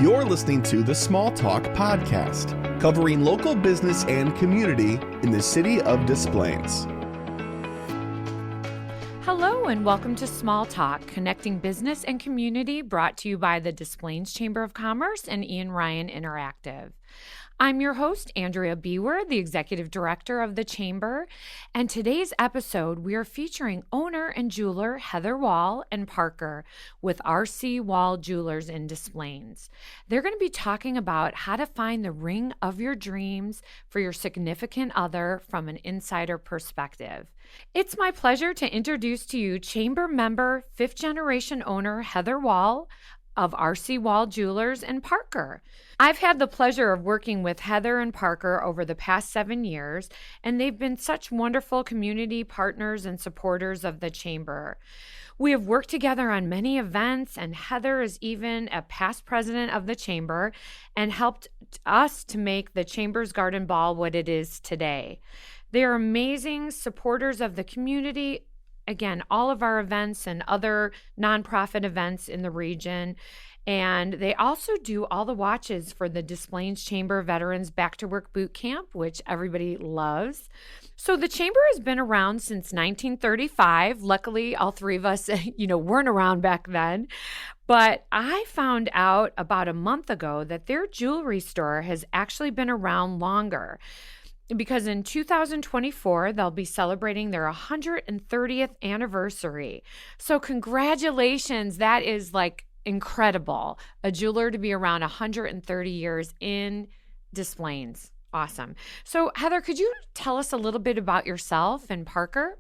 You're listening to the Small Talk Podcast, covering local business and community in the city of Des Plaines. Hello and welcome to Small Talk, connecting business and community, brought to you by the Des Plaines Chamber of Commerce and Ian Ryan Interactive. I'm your host, Andrea Bewer, the Executive Director of the Chamber, and today's episode we are featuring owner and jeweler Heather Wahl and Parker with RC Wahl Jewelers in Des Plaines. They're going to be talking about how to find the ring of your dreams for your significant other from an insider perspective. It's my pleasure to introduce to you Chamber member, fifth-generation owner Heather Wahl of RC Wahl Jewelers and Parker. I've had the pleasure of working with Heather and Parker over the past 7 years, and they've been such wonderful community partners and supporters of the Chamber. We have worked together on many events, and Heather is even a past president of the Chamber and helped us to make the Chamber's Garden Ball what it is today. They are amazing supporters of the community. Again, all of our events and other nonprofit events in the region. And they also do all the watches for the Des Plaines Chamber Veterans Back to Work Boot Camp, which everybody loves. So the Chamber has been around since 1935. Luckily, all three of us, weren't around back then. But I found out about a month ago that their jewelry store has actually been around longer, because in 2024, they'll be celebrating their 130th anniversary. So congratulations. That is incredible. A jeweler to be around 130 years in Des Plaines. Awesome. So Heather, could you tell us a little bit about yourself and Parker?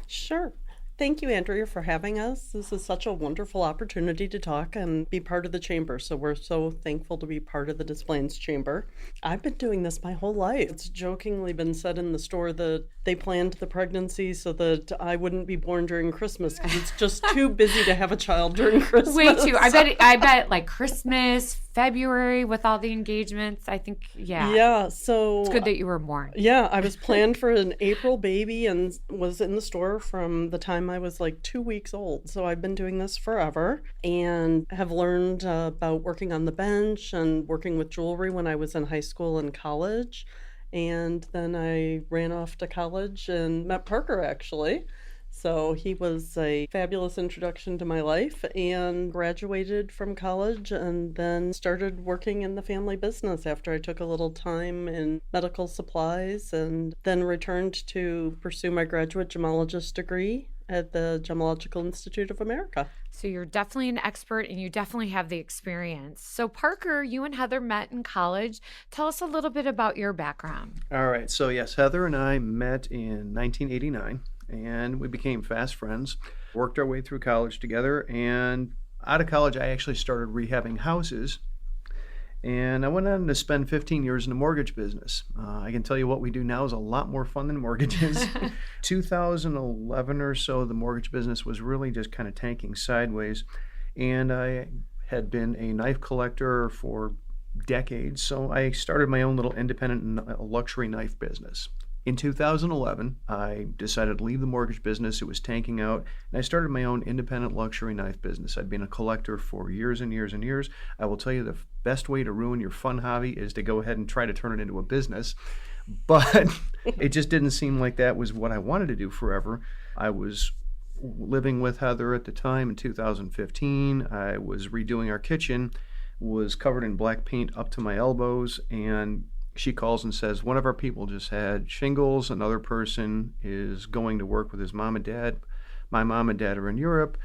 Sure. Thank you, Andrea, for having us. This is such a wonderful opportunity to talk and be part of the Chamber. So we're so thankful to be part of the Des Plaines Chamber. I've been doing this my whole life. It's jokingly been said in the store that they planned the pregnancy so that I wouldn't be born during Christmas because it's just too busy to have a child during Christmas. Way too. I bet Christmas, February with all the engagements. I think, yeah. Yeah, so. It's good that you were born. Yeah, I was planned for an April baby and was in the store from the time I was 2 weeks old. So I've been doing this forever and have learned about working on the bench and working with jewelry when I was in high school and college. And then I ran off to college and met Parker, actually. So he was a fabulous introduction to my life and graduated from college and then started working in the family business after I took a little time in medical supplies and then returned to pursue my graduate gemologist degree at the Gemological Institute of America. So you're definitely an expert and you definitely have the experience. So Parker, you and Heather met in college. Tell us a little bit about your background. All right. So yes, Heather and I met in 1989 and we became fast friends, worked our way through college together, and out of college I actually started rehabbing houses. And I went on to spend 15 years in the mortgage business. I can tell you what we do now is a lot more fun than mortgages. 2011 or so, the mortgage business was really just kind of tanking sideways. And I had been a knife collector for decades, so I started my own little independent luxury knife business. In 2011, I decided to leave the mortgage business. It was tanking out, and I started my own independent luxury knife business. I'd been a collector for years and years and years. I will tell you the best way to ruin your fun hobby is to go ahead and try to turn it into a business. But it just didn't seem like that was what I wanted to do forever. I was living with Heather at the time in 2015. I was redoing our kitchen, was covered in black paint up to my elbows, and she calls and says, one of our people just had shingles. Another person is going to work with his mom and dad. My mom and dad are in Europe.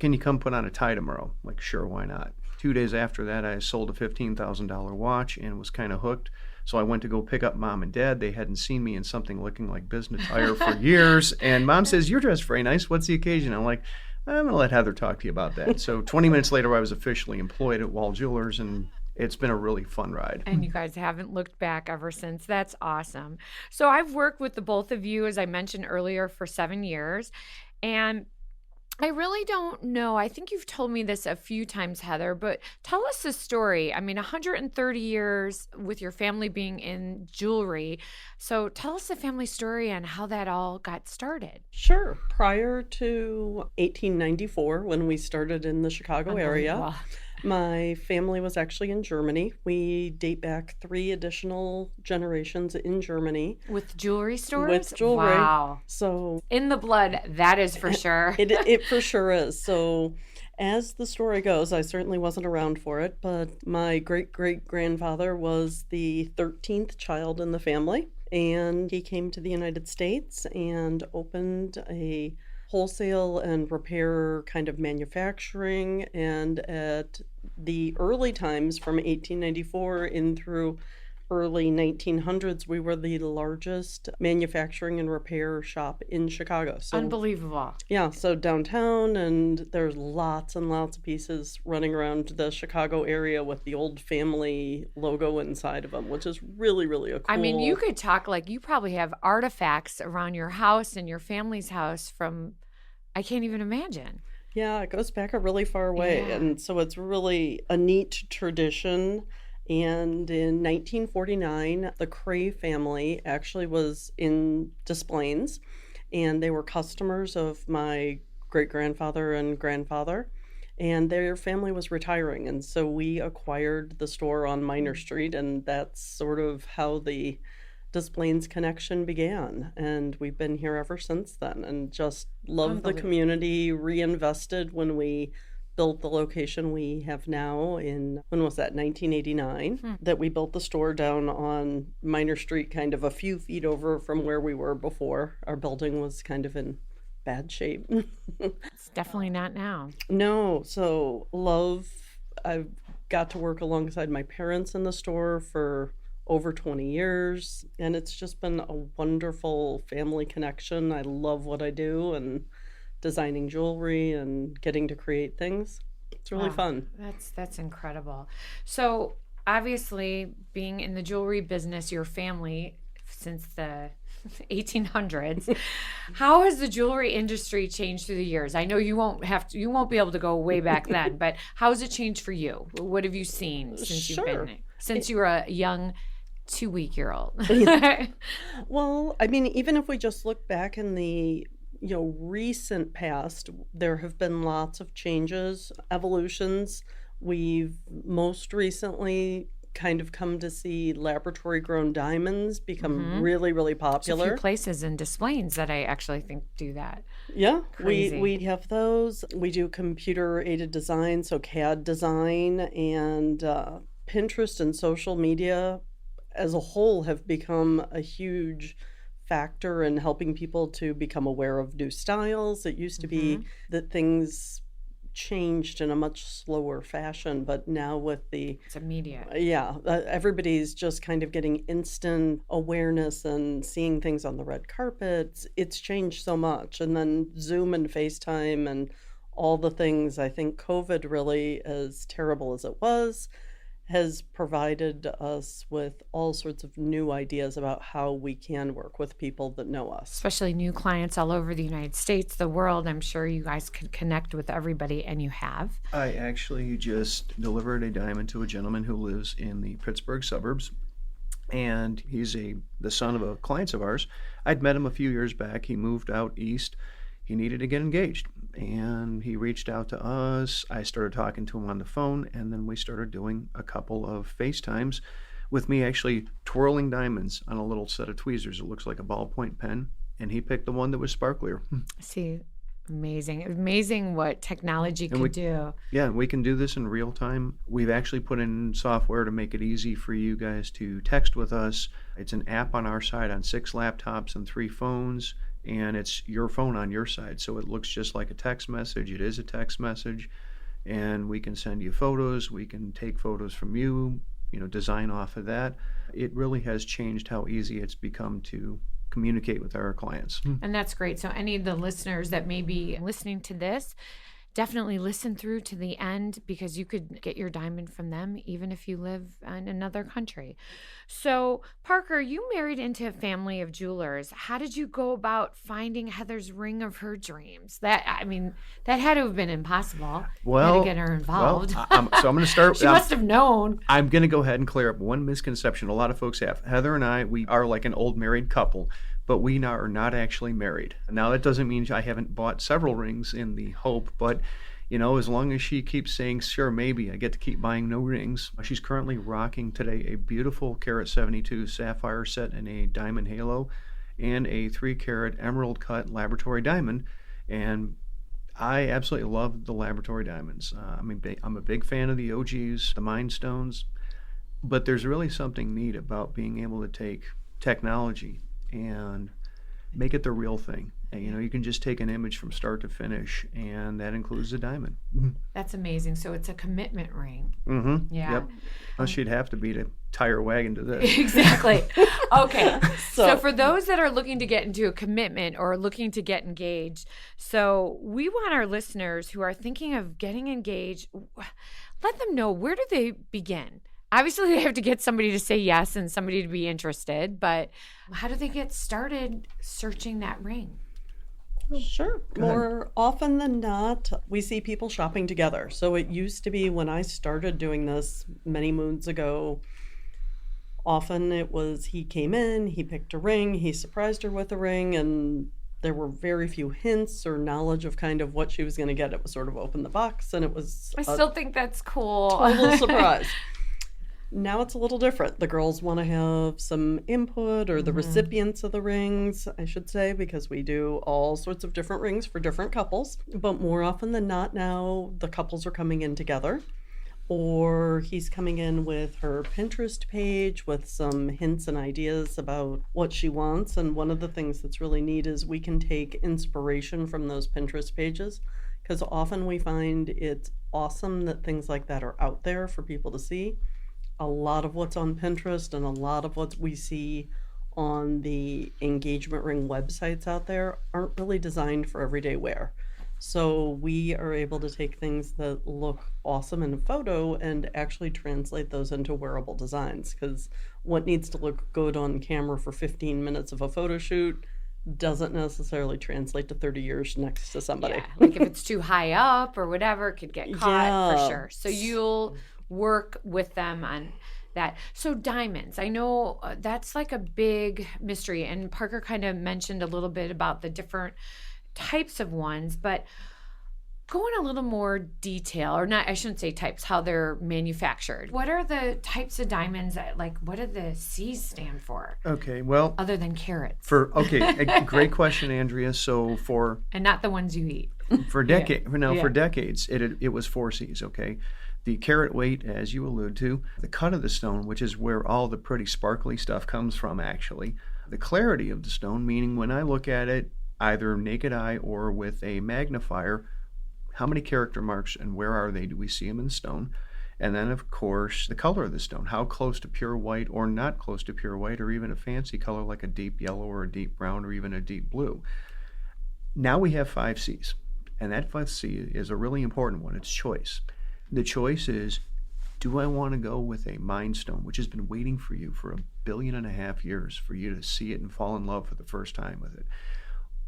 Can you come put on a tie tomorrow? Like, sure, why not? 2 days after that, I sold a $15,000 watch and was kind of hooked. So I went to go pick up mom and dad. They hadn't seen me in something looking like business attire for years. And mom says, you're dressed very nice. What's the occasion? I'm like, I'm going to let Heather talk to you about that. So 20 minutes later, I was officially employed at Wahl Jewelers, and it's been a really fun ride. And you guys haven't looked back ever since. That's awesome. So I've worked with the both of you, as I mentioned earlier, for 7 years. And I really don't know. I think you've told me this a few times, Heather, but tell us the story. I mean, 130 years with your family being in jewelry. So tell us the family story and how that all got started. Sure. Prior to 1894, when we started in the Chicago area, My family was actually in Germany. We date back 3 additional generations in Germany. With jewelry stores? With jewelry. Wow. So In the blood, that is for sure. it for sure is. So as the story goes, I certainly wasn't around for it, but my great-great-grandfather was the 13th child in the family, and he came to the United States and opened a wholesale and repair kind of manufacturing. And at the early times from 1894 in through early 1900s, we were the largest manufacturing and repair shop in Chicago. So Unbelievable. yeah, so downtown, and there's lots and lots of pieces running around the Chicago area with the old family logo inside of them, which is really, really a cool. I mean, you could talk like you probably have artifacts around your house and your family's house from, I can't even imagine. Yeah, it goes back a really far way. Yeah. And so it's really a neat tradition. And in 1949, the Cray family actually was in Des Plaines, and they were customers of my great-grandfather and grandfather, and their family was retiring. And so we acquired the store on Minor Street, and that's sort of how the Des Plaines connection began. And we've been here ever since then, and just love the community, reinvested when we built the location we have now in, when was that, 1989, that we built the store down on Minor Street, kind of a few feet over from where we were before. Our building was kind of in bad shape. It's definitely not now. No, so I've got to work alongside my parents in the store for over 20 years, and it's just been a wonderful family connection. I love what I do, and designing jewelry and getting to create things. It's really fun. That's incredible. So obviously, being in the jewelry business, your family since the 1800s, how has the jewelry industry changed through the years? I know you won't be able to go way back then, but how has it changed for you? What have you seen since you've been there? Since you were a young 2-week-old? Well, I mean, even if we just look back in the recent past, there have been lots of changes, evolutions. We've most recently kind of come to see laboratory grown diamonds become really, really popular. There's a few places in Des Plaines that I actually think do that. Yeah, Crazy. we have those. We do computer aided design, so CAD design, and Pinterest and social media as a whole have become a huge factor in helping people to become aware of new styles. It used to be that things changed in a much slower fashion, but now with it's immediate. Everybody's just kind of getting instant awareness and seeing things on the red carpet. It's changed so much. And then Zoom and FaceTime and all the things. I think COVID, really, as terrible as it was, has provided us with all sorts of new ideas about how we can work with people that know us. Especially new clients all over the United States, the world. I'm sure you guys could connect with everybody, and you have. I actually just delivered a diamond to a gentleman who lives in the Pittsburgh suburbs, and he's the son of a client of ours. I'd met him a few years back. He moved out east. He needed to get engaged, and he reached out to us. I started talking to him on the phone, and then we started doing a couple of FaceTimes with me actually twirling diamonds on a little set of tweezers. It looks like a ballpoint pen, and he picked the one that was sparklier. See, amazing what technology can do. Yeah, we can do this in real time. We've actually put in software to make it easy for you guys to text with us. It's an app on our side on 6 laptops and 3 phones. And it's your phone on your side, so it looks just like a text message. It is a text message, and we can send you photos. We can take photos from you, design off of that. It really has changed how easy it's become to communicate with our clients. And that's great. So any of the listeners that may be listening to this, definitely listen through to the end, because you could get your diamond from them even if you live in another country. So, Parker, you married into a family of jewelers. How did you go about finding Heather's ring of her dreams? That had to have been impossible. Well, you had to get her involved. So I'm going to start. She must have known. I'm going to go ahead and clear up one misconception a lot of folks have. Heather and I, we are like an old married couple, but we are not actually married. Now, that doesn't mean I haven't bought several rings in the hope, but as long as she keeps saying, sure, maybe, I get to keep buying no rings. She's currently rocking today a beautiful carat 72 sapphire set in a diamond halo and a 3-carat emerald cut laboratory diamond. And I absolutely love the laboratory diamonds. I'm a big fan of the OGs, the Mind Stones, but there's really something neat about being able to take technology and make it the real thing. And, you can just take an image from start to finish, and that includes the diamond. That's amazing. So it's a commitment ring. Mm-hmm. Yeah. Yep. Well, she'd have to be to tie her wagon to this. Exactly. Okay. So for those that are looking to get into a commitment or looking to get engaged, so we want our listeners who are thinking of getting engaged, let them know, where do they begin? Obviously, they have to get somebody to say yes and somebody to be interested, but how do they get started searching that ring? Sure. More often than not, we see people shopping together. So it used to be, when I started doing this many moons ago, often it was he came in, he picked a ring, he surprised her with a ring, and there were very few hints or knowledge of kind of what she was going to get. It was sort of open the box, and it was I still think that's cool. total surprise. Now it's a little different. The girls want to have some input, or the recipients of the rings, I should say, because we do all sorts of different rings for different couples. But more often than not now, the couples are coming in together, or he's coming in with her Pinterest page with some hints and ideas about what she wants. And one of the things that's really neat is we can take inspiration from those Pinterest pages, because often we find it's awesome that things like that are out there for people to see. A lot of what's on Pinterest and a lot of what we see on the engagement ring websites out there aren't really designed for everyday wear. So we are able to take things that look awesome in a photo and actually translate those into wearable designs, because what needs to look good on camera for 15 minutes of a photo shoot doesn't necessarily translate to 30 years next to somebody. Yeah, like if it's too high up or whatever, it could get caught for sure. So you'll work with them on that. So diamonds, I know that's like a big mystery, and Parker kind of mentioned a little bit about the different types of ones, but go in a little more detail, or not, I shouldn't say types, how they're manufactured. What are the types of diamonds that, like, what do the C's stand for? Okay, well, other than carats. A great question, Andrea. So and not the ones you eat. For decades, it was 4 C's, okay? The carat weight, as you allude to, the cut of the stone, which is where all the pretty sparkly stuff comes from, actually. The clarity of the stone, meaning when I look at it, either naked eye or with a magnifier, how many character marks and where are they? Do we see them in the stone? And then, of course, the color of the stone. How close to pure white or not close to pure white, or even a fancy color like a deep yellow or a deep brown or even a deep blue. Now we have 5 C's, and that 5th C is a really important one. It's choice. The choice is, do I want to go with a Mind Stone, which has been waiting for you for 1.5 billion years for you to see it and fall in love for the first time with it?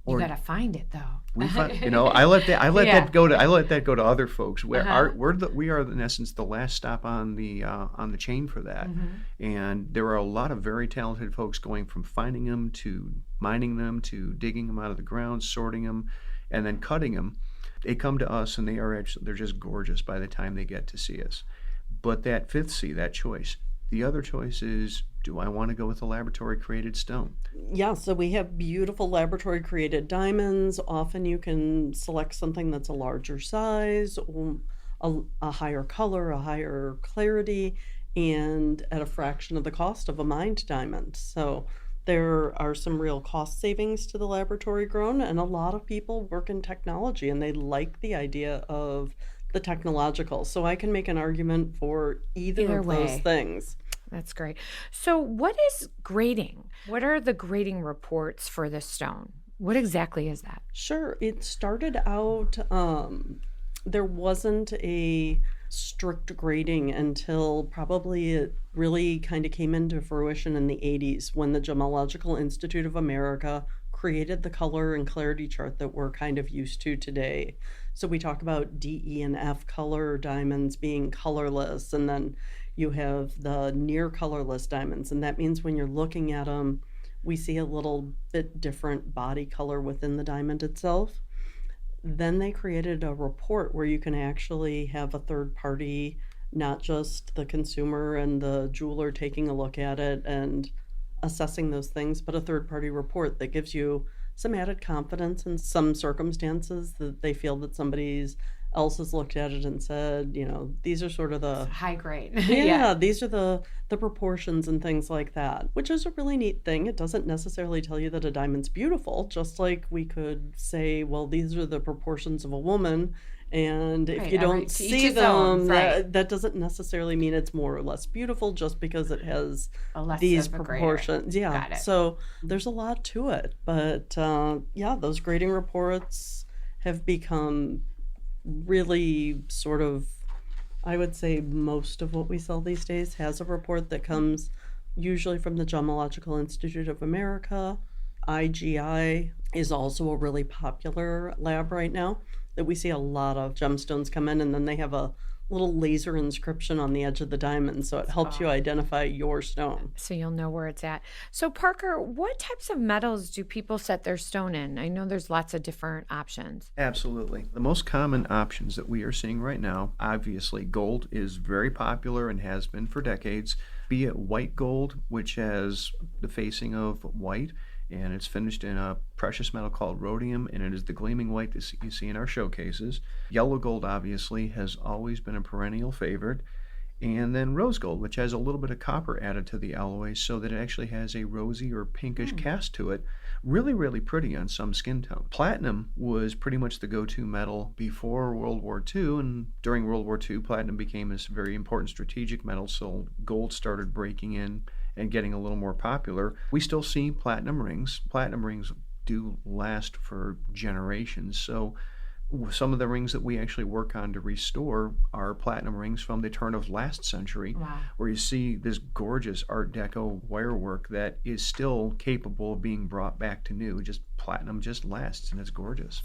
Or, you gotta find it though. I let that go to other folks. We are in essence the last stop on the chain for that. And there are a lot of very talented folks going from finding them to mining them to digging them out of the ground, sorting them, and then cutting them. They come to us and they're just gorgeous by the time they get to see us. But that 5th C, that choice, the other choice is, do I want to go with a laboratory created stone? Yeah, so we have beautiful laboratory created diamonds. Often you can select something that's a larger size, a higher color, a higher clarity, and at a fraction of the cost of a mined diamond. So there are some real cost savings to the laboratory grown, and a lot of people work in technology and they like the idea of the technological. So I can make an argument for either of those things. That's great. So what is grading? What are the grading reports for this stone? What exactly is that? Sure. It started out, there wasn't a strict grading until probably it really kind of came into fruition in the 80s when the Gemological Institute of America created the color and clarity chart that we're kind of used to today. So we talk about D, E, and F color diamonds being colorless, and then you have the near colorless diamonds, and that means when you're looking at them, we see a little bit different body color within the diamond itself. Then they created a report where you can actually have a third party, not just the consumer and the jeweler taking a look at it and assessing those things, but a third party report that gives you some added confidence in some circumstances that they feel that somebody's else has looked at it and said, these are sort of the High grade. yeah, these are the proportions and things like that, which is a really neat thing. It doesn't necessarily tell you that a diamond's beautiful, just like we could say, well, these are the proportions of a woman, and if Right, you to don't each see his own, them, right. that doesn't necessarily mean it's more or less beautiful just because it has A less these of a grader. proportions. Yeah, Got it. so there's a lot to it, but those grading reports have become really sort of, I would say most of what we sell these days has a report that comes usually from the Gemological Institute of America. IGI is also a really popular lab right now that we see a lot of gemstones come in, and then they have a little laser inscription on the edge of the diamond, so it helps you identify your stone. So you'll know where it's at. So Parker, what types of metals do people set their stone in? I know there's lots of different options. Absolutely. The most common options that we are seeing right now, obviously gold is very popular and has been for decades, be it white gold, which has the facing of white, and it's finished in a precious metal called rhodium, and it is the gleaming white that you see in our showcases. Yellow gold, obviously, has always been a perennial favorite. And then rose gold, which has a little bit of copper added to the alloy so that it actually has a rosy or pinkish cast to it. Really, really pretty on some skin tone. Platinum was pretty much the go-to metal before World War II, and during World War II, platinum became this very important strategic metal, so gold started breaking in and getting a little more popular. We still see platinum rings. Platinum rings do last for generations, so some of the rings that we actually work on to restore are platinum rings from the turn of last century, where you see this gorgeous Art Deco wirework that is still capable of being brought back to new. Just platinum just lasts, and it's gorgeous.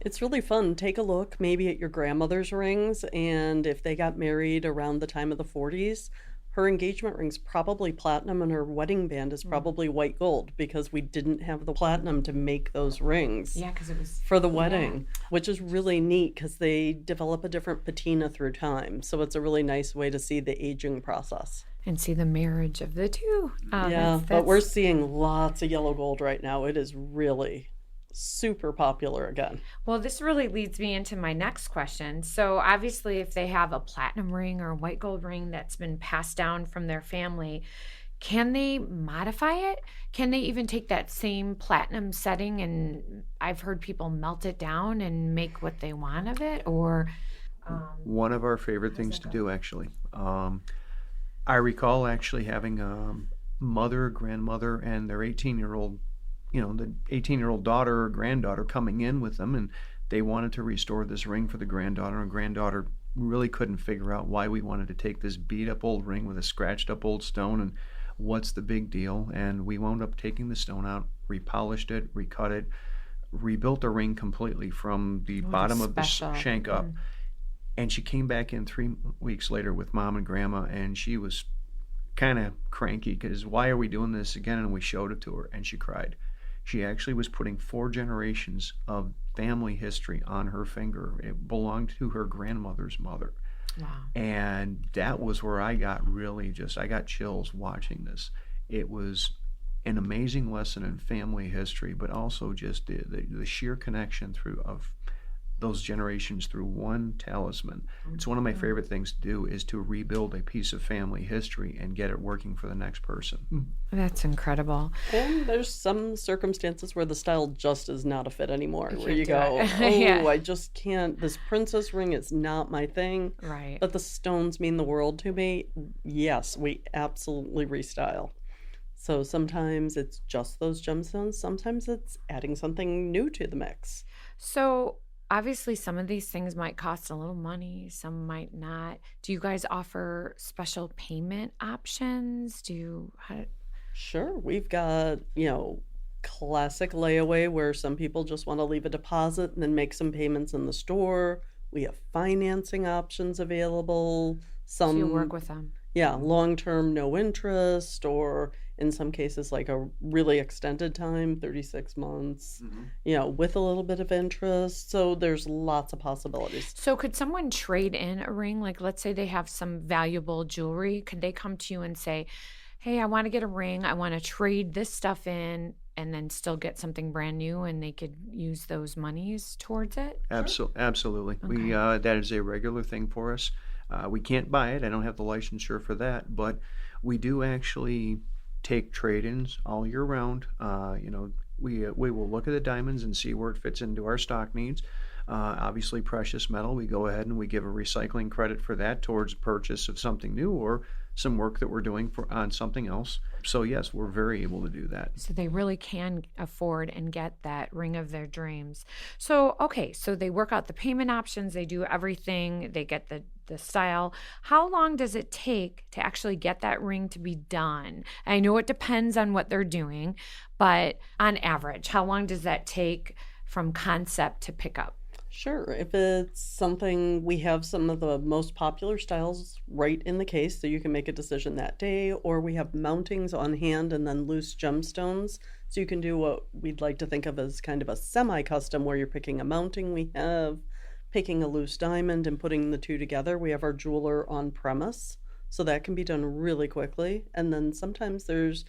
It's really fun. Take a look maybe at your grandmother's rings, and if they got married around the time of the 40s, her engagement ring's probably platinum and her wedding band is probably white gold because we didn't have the platinum to make those rings. Yeah, because it was for the wedding, which is really neat because they develop a different patina through time. So it's a really nice way to see the aging process. And see the marriage of the two. But we're seeing lots of yellow gold right now. It is really super popular again. Well, this really leads me into my next question. So obviously if they have a platinum ring or a white gold ring that's been passed down from their family, can they modify it? Can they even take that same platinum setting and I've heard people melt it down and make what they want of it? Or one of our favorite things to do, actually. I recall actually having a mother, grandmother, and their 18-year-old the 18-year-old daughter or granddaughter coming in with them, and they wanted to restore this ring for the granddaughter, and granddaughter really couldn't figure out why we wanted to take this beat-up old ring with a scratched-up old stone, and what's the big deal. And we wound up taking the stone out, repolished it, recut it, rebuilt the ring completely from the bottom of the shank up. And she came back in 3 weeks later with Mom and Grandma, and she was kind of cranky because why are we doing this again? And we showed it to her, and she cried. She actually was putting 4 generations of family history on her finger. It belonged to her grandmother's mother. wow. And that was where I got I got chills watching this. It was an amazing lesson in family history, but also just the sheer connection of those generations through one talisman. It's one of my favorite things to do is to rebuild a piece of family history and get it working for the next person. That's incredible. And there's some circumstances where the style just is not a fit anymore, where you do go, it. I just can't, this princess ring is not my thing, Right. but the stones mean the world to me. Yes, we absolutely restyle. So sometimes it's just those gemstones, sometimes it's adding something new to the mix. So obviously some of these things might cost a little money, some might not. Do you guys offer special payment options? Sure, we've got, classic layaway where some people just want to leave a deposit and then make some payments in the store. We have financing options available. So you work with them? Yeah, long-term, no interest, or in some cases like a really extended time, 36 months, with a little bit of interest. So there's lots of possibilities. So could someone trade in a ring? Like, let's say they have some valuable jewelry. Could they come to you and say, hey, I want to get a ring. I want to trade this stuff in and then still get something brand new, and they could use those monies towards it? Absolutely. Okay. That is a regular thing for us. We can't buy it. I don't have the licensure for that, but we do actually take trade-ins all year round. We will look at the diamonds and see where it fits into our stock needs. Obviously, precious metal, we go ahead and we give a recycling credit for that towards purchase of something new or some work that we're doing on something else. So yes, we're very able to do that. So they really can afford and get that ring of their dreams. So, okay, so they work out the payment options, they do everything, they get the style. How long does it take to actually get that ring to be done? I know it depends on what they're doing, but on average, how long does that take from concept to pick up? Sure. If it's something, we have some of the most popular styles right in the case, so you can make a decision that day, or we have mountings on hand and then loose gemstones. So you can do what we'd like to think of as kind of a semi-custom, where you're picking a mounting. We have picking a loose diamond and putting the two together. We have our jeweler on premise, so that can be done really quickly. And then sometimes there's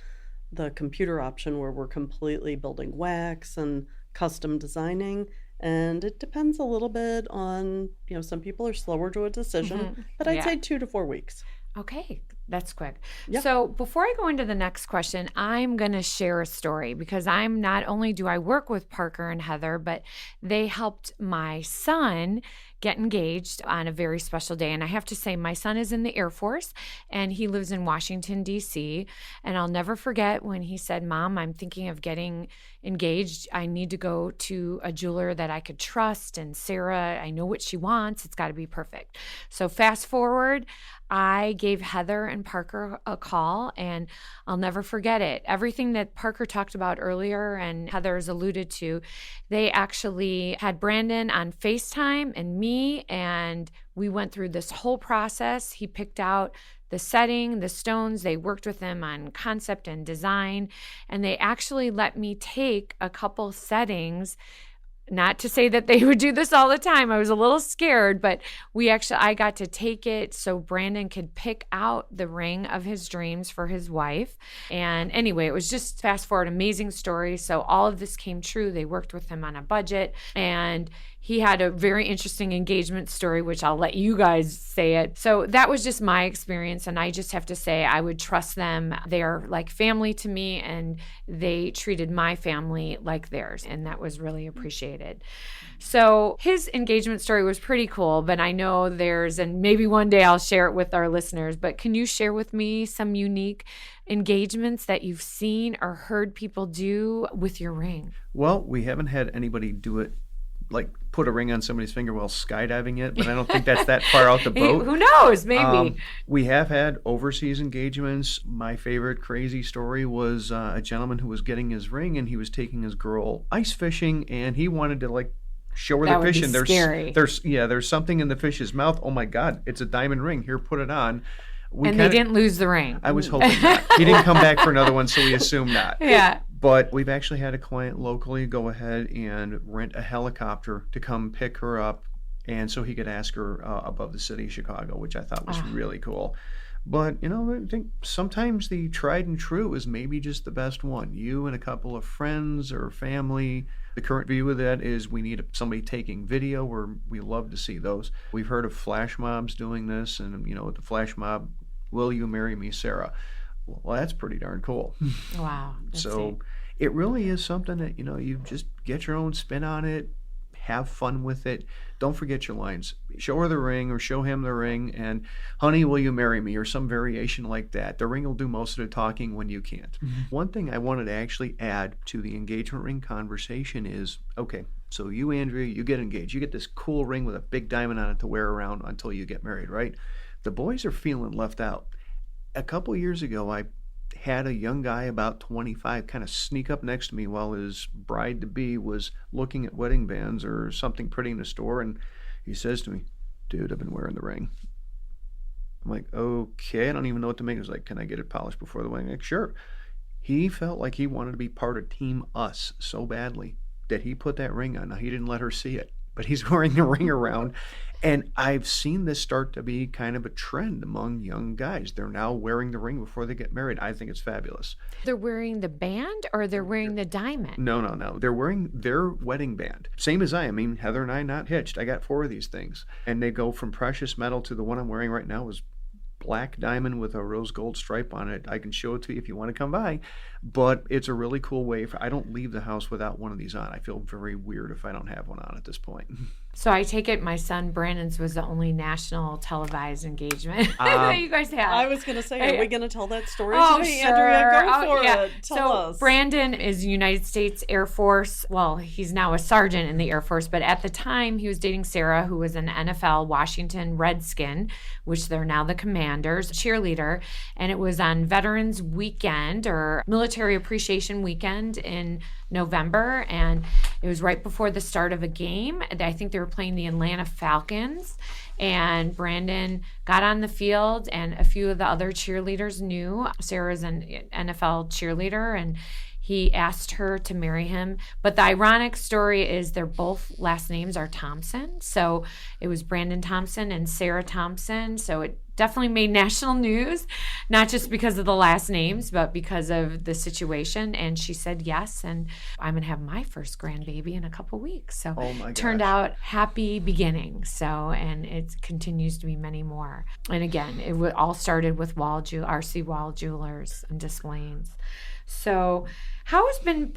the computer option where we're completely building wax and custom designing. And it depends a little bit on, some people are slower to a decision, but I'd say 2 to 4 weeks. Okay, that's quick. Yep. So before I go into the next question, I'm going to share a story, because I'm not only do I work with Parker and Heather, but they helped my son get engaged on a very special day. And I have to say, my son is in the Air Force and he lives in Washington, D.C. And I'll never forget when he said, Mom, I'm thinking of getting engaged. I need to go to a jeweler that I could trust. And Sarah, I know what she wants. It's got to be perfect. So fast forward, I gave Heather and Parker a call, and I'll never forget it. Everything that Parker talked about earlier and Heather's alluded to, they actually had Brandon on FaceTime and me, and we went through this whole process. He picked out the setting, the stones. They worked with him on concept and design, and they actually let me take a couple settings. Not to say that they would do this all the time. I was a little scared, but I got to take it so Brandon could pick out the ring of his dreams for his wife. And anyway, it was just fast forward, amazing story. So all of this came true. They worked with him on a budget, and he had a very interesting engagement story, which I'll let you guys say it. So that was just my experience. And I just have to say, I would trust them. They are like family to me, and they treated my family like theirs. And that was really appreciated. So his engagement story was pretty cool, but I know and maybe one day I'll share it with our listeners, but can you share with me some unique engagements that you've seen or heard people do with your ring? Well, we haven't had anybody do it, like put a ring on somebody's finger while skydiving yet, but I don't think that's that far out the boat. Who knows? Maybe. We have had overseas engagements. My favorite crazy story was a gentleman who was getting his ring, and he was taking his girl ice fishing, and he wanted to show her the fish. And there's something in the fish's mouth. Oh my God, it's a diamond ring. Here, put it on. They didn't lose the ring. I was hoping not. He didn't come back for another one, so we assume not. Yeah. But we've actually had a client locally go ahead and rent a helicopter to come pick her up, and so he could ask her above the city of Chicago, which I thought was really cool. But, I think sometimes the tried and true is maybe just the best one. You and a couple of friends or family. The current view of that is we need somebody taking video, where we love to see those. We've heard of flash mobs doing this, and, the flash mob, will you marry me, Sarah? Well, that's pretty darn cool. Wow. So it really is something that, you just get your own spin on it, have fun with it. Don't forget your lines. Show her the ring or show him the ring, and honey, will you marry me, or some variation like that. The ring will do most of the talking when you can't. Mm-hmm. One thing I wanted to actually add to the engagement ring conversation is, okay, so you, Andrea, you get engaged. You get this cool ring with a big diamond on it to wear around until you get married, right? The boys are feeling left out. A couple years ago, I had a young guy about 25 kind of sneak up next to me while his bride-to-be was looking at wedding bands or something pretty in the store, and he says to me, dude, I've been wearing the ring. I'm like, okay, I don't even know what to make. He's like, can I get it polished before the wedding? I'm like, sure. He felt like he wanted to be part of Team Us so badly that he put that ring on. Now, he didn't let her see it, but he's wearing the ring around. And I've seen this start to be kind of a trend among young guys. They're now wearing the ring before they get married. I think it's fabulous. They're wearing the band or they're wearing the diamond? No. They're wearing their wedding band. Same as I. I mean, Heather and I not hitched. I got 4 of these things. And they go from precious metal to the one I'm wearing right now is black diamond with a rose gold stripe on it. I can show it to you if you want to come by. But it's a really cool way. I don't leave the house without one of these on. I feel very weird if I don't have one on at this point. So I take it my son Brandon's was the only national televised engagement that you guys had. I was going to say, are we going to tell that story today, sure. Andrea? Go for it. So Tell us. Brandon is United States Air Force. Well, he's now a sergeant in the Air Force, but at the time he was dating Sarah, who was an NFL Washington Redskin, which they're now the Commanders, cheerleader. And it was on Veterans Weekend or Military Appreciation Weekend in November, and it was right before the start of a game. I think they were playing the Atlanta Falcons, and Brandon got on the field, and a few of the other cheerleaders knew Sarah's an NFL cheerleader, and he asked her to marry him. But the ironic story is their both last names are Thompson. So it was Brandon Thompson and Sarah Thompson. So it definitely made national news, not just because of the last names, but because of the situation. And she said yes, and I'm going to have my first grandbaby in a couple weeks. So it turned out happy beginnings. So, and it continues to be many more. And again, it all started with RC Wahl Jewelers in Des Plaines. So how has been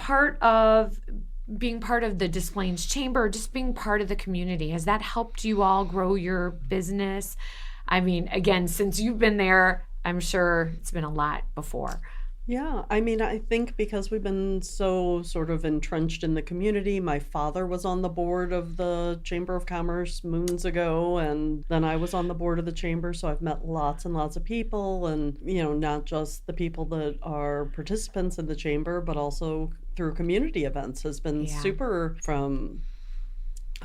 being part of the Des Plaines Chamber, just being part of the community, has that helped you all grow your business? I mean, again, since you've been there, I'm sure it's been a lot before. Yeah, I mean, I think because we've been so sort of entrenched in the community, my father was on the board of the Chamber of Commerce moons ago, and then I was on the board of the Chamber, so I've met lots and lots of people, and, not just the people that are participants in the Chamber, but also through community events has been super from...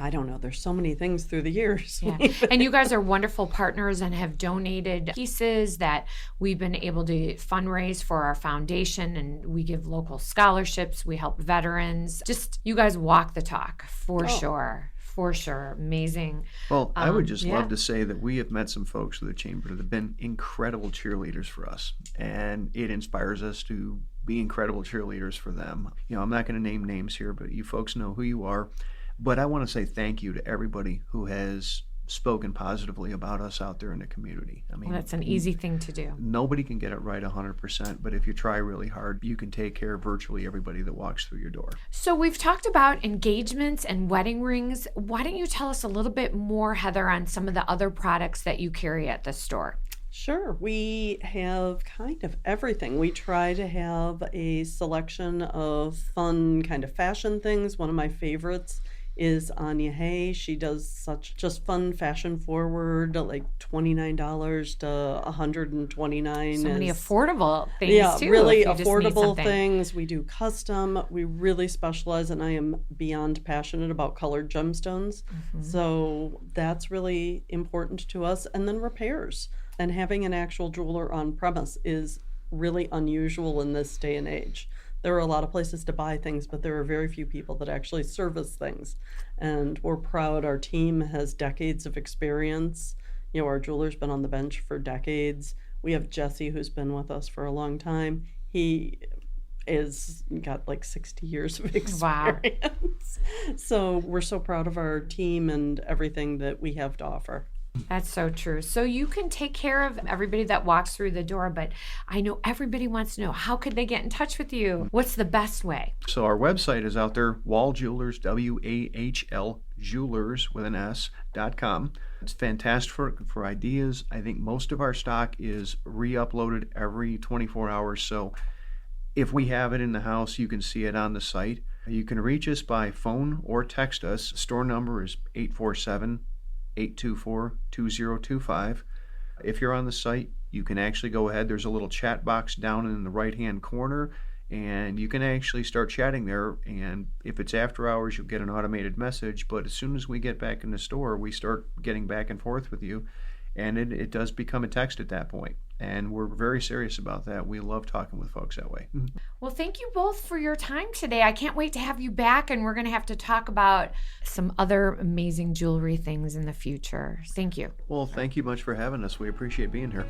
I don't know. There's so many things through the years. Yeah. And you guys are wonderful partners and have donated pieces that we've been able to fundraise for our foundation, and we give local scholarships. We help veterans. Just you guys walk the talk for sure. For sure. Amazing. Well, I would just love to say that we have met some folks through the Chamber that have been incredible cheerleaders for us, and it inspires us to be incredible cheerleaders for them. I'm not going to name names here, but you folks know who you are. But I want to say thank you to everybody who has spoken positively about us out there in the community. I mean, that's an easy thing to do. Nobody can get it right 100%, but if you try really hard, you can take care of virtually everybody that walks through your door. So we've talked about engagements and wedding rings. Why don't you tell us a little bit more, Heather, on some of the other products that you carry at the store? Sure. We have kind of everything. We try to have a selection of fun kind of fashion things. One of my favorites is Anya Hay. She does such just fun fashion forward, like $29 to $129. So many affordable things too. Yeah, really affordable things. We do custom. We really specialize, and I am beyond passionate about colored gemstones. Mm-hmm. So that's really important to us. And then repairs. And having an actual jeweler on premise is really unusual in this day and age. There are a lot of places to buy things, but there are very few people that actually service things. And we're proud our team has decades of experience. Our jeweler's been on the bench for decades. We have Jesse, who's been with us for a long time. He is got like 60 years of experience. Wow. So we're so proud of our team and everything that we have to offer. That's so true. So you can take care of everybody that walks through the door, but I know everybody wants to know, how could they get in touch with you? What's the best way? So our website is out there, Wahl Jewelers, WAHL Jewelers with an S.com. It's fantastic for ideas. I think most of our stock is re-uploaded every 24 hours. So if we have it in the house, you can see it on the site. You can reach us by phone or text us. Store number is 847-824-2025. If you're on the site, you can actually go ahead. There's a little chat box down in the right-hand corner, and you can actually start chatting there. And if it's after hours, you'll get an automated message. But as soon as we get back in the store, we start getting back and forth with you. And it does become a text at that point. And we're very serious about that. We love talking with folks that way. Well, thank you both for your time today. I can't wait to have you back, and we're going to have to talk about some other amazing jewelry things in the future. Thank you. Well, thank you much for having us. We appreciate being here.